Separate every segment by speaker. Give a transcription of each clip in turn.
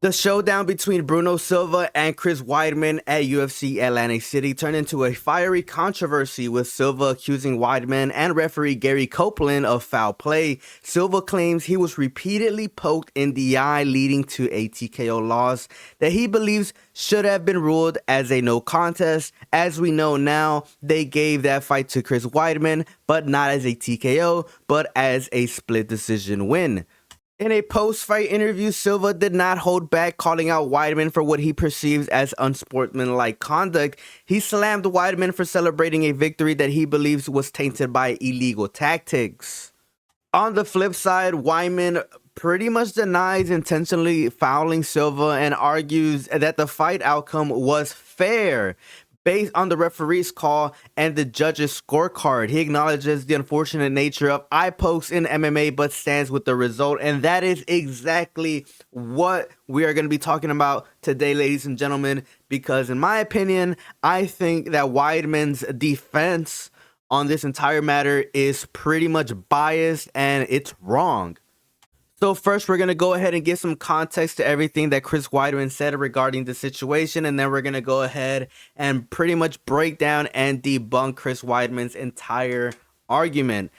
Speaker 1: The showdown between Bruno Silva and Chris Weidman at UFC Atlantic City turned into a fiery controversy, with Silva accusing Weidman and referee Gary Copeland of foul play. Silva claims he was repeatedly poked in the eye, leading to a TKO loss that he believes should have been ruled as a no contest. As we know now, they gave that fight to Chris Weidman, but not as a TKO, but as a split decision win. In a post-fight interview, Silva did not hold back, calling out Weidman for what he perceives as unsportsmanlike conduct. He slammed Weidman for celebrating a victory that he believes was tainted by illegal tactics. On the flip side, Weidman pretty much denies intentionally fouling Silva and argues that the fight outcome was fair based on the referee's call and the judge's scorecard. He acknowledges the unfortunate nature of eye pokes in MMA, but stands with the result. And that is exactly what we are going to be talking about today, ladies and gentlemen, because in my opinion, I think that Weidman's defense on this entire matter is pretty much biased and it's wrong. So first, we're going to go ahead and give some context to everything that Chris Weidman said regarding the situation, and then we're going to go ahead and pretty much break down and debunk Chris Weidman's entire argument.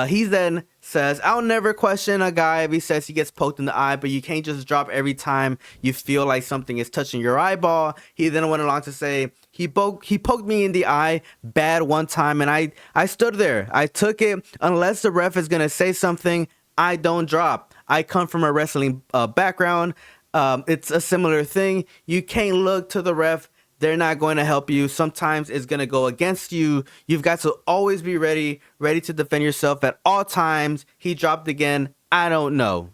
Speaker 1: He then says, "I'll never question a guy if he says he gets poked in the eye, but you can't just drop every time you feel like something is touching your eyeball." He then went along to say, he poked me in the eye bad one time, and I stood there. I took it. Unless the ref is going to say something, I don't drop. I come from a wrestling background. It's a similar thing. You can't look to the ref. They're not going to help you. Sometimes it's going to go against you. You've got to always be ready to defend yourself at all times. He dropped again. I don't know.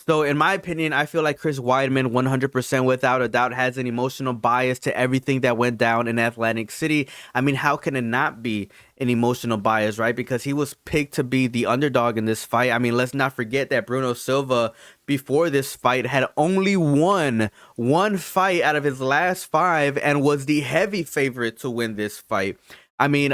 Speaker 1: So in my opinion, I feel like Chris Weidman 100% without a doubt has an emotional bias to everything that went down in Atlantic City. I mean, how can it not be an emotional bias, right? Because he was picked to be the underdog in this fight. I mean, let's not forget that Bruno Silva, before this fight, had only won one fight out of his last 5 and was the heavy favorite to win this fight. I mean,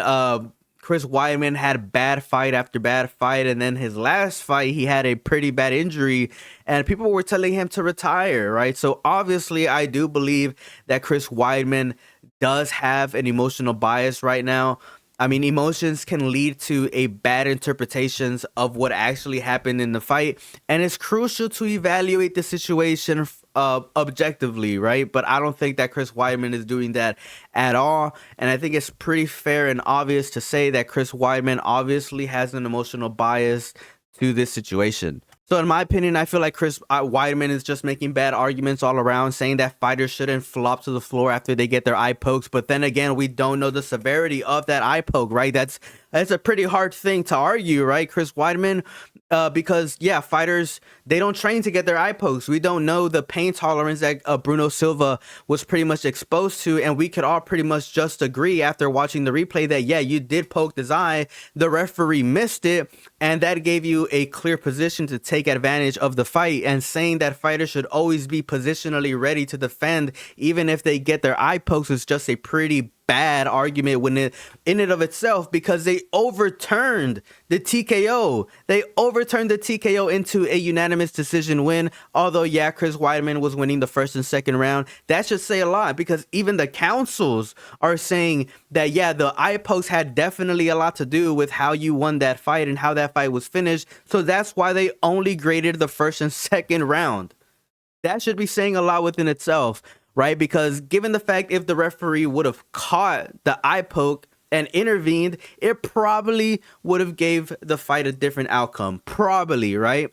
Speaker 1: Chris Weidman had bad fight after bad fight, and then his last fight, he had a pretty bad injury, and people were telling him to retire, right? So obviously, I do believe that Chris Weidman does have an emotional bias right now. I mean, emotions can lead to a bad interpretations of what actually happened in the fight, and it's crucial to evaluate the situation objectively, right? But I don't think that Chris Weidman is doing that at all, and I think it's pretty fair and obvious to say that Chris Weidman obviously has an emotional bias to this situation. So in my opinion, I feel like Chris Weidman is just making bad arguments all around, saying that fighters shouldn't flop to the floor after they get their eye pokes. But then again, we don't know the severity of that eye poke, right? That's a pretty hard thing to argue, right, Chris Weidman? Because, yeah, fighters, they don't train to get their eye pokes. We don't know the pain tolerance that Bruno Silva was pretty much exposed to, and we could all pretty much just agree after watching the replay that, yeah, you did poke his eye, the referee missed it, and that gave you a clear position to take advantage of the fight. And saying that fighters should always be positionally ready to defend even if they get their eye pokes is just a pretty bad argument in and of itself, because they overturned the TKO. They overturned the TKO into a unanimous decision win. Although, yeah, Chris Weidman was winning the first and second round. That should say a lot, because even the counsels are saying that, yeah, the eye pokes had definitely a lot to do with how you won that fight and how that fight was finished. So that's why they only graded the first and second round. That should be saying a lot within itself, right? Because given the fact, if the referee would have caught the eye poke and intervened, it probably would have gave the fight a different outcome. Probably, right?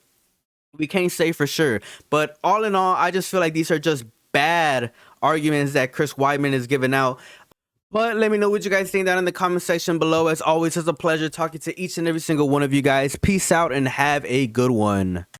Speaker 1: We can't say for sure. But all in all, I just feel like these are just bad arguments that Chris Weidman is giving out. But let me know what you guys think down in the comment section below. As always, it's a pleasure talking to each and every single one of you guys. Peace out and have a good one.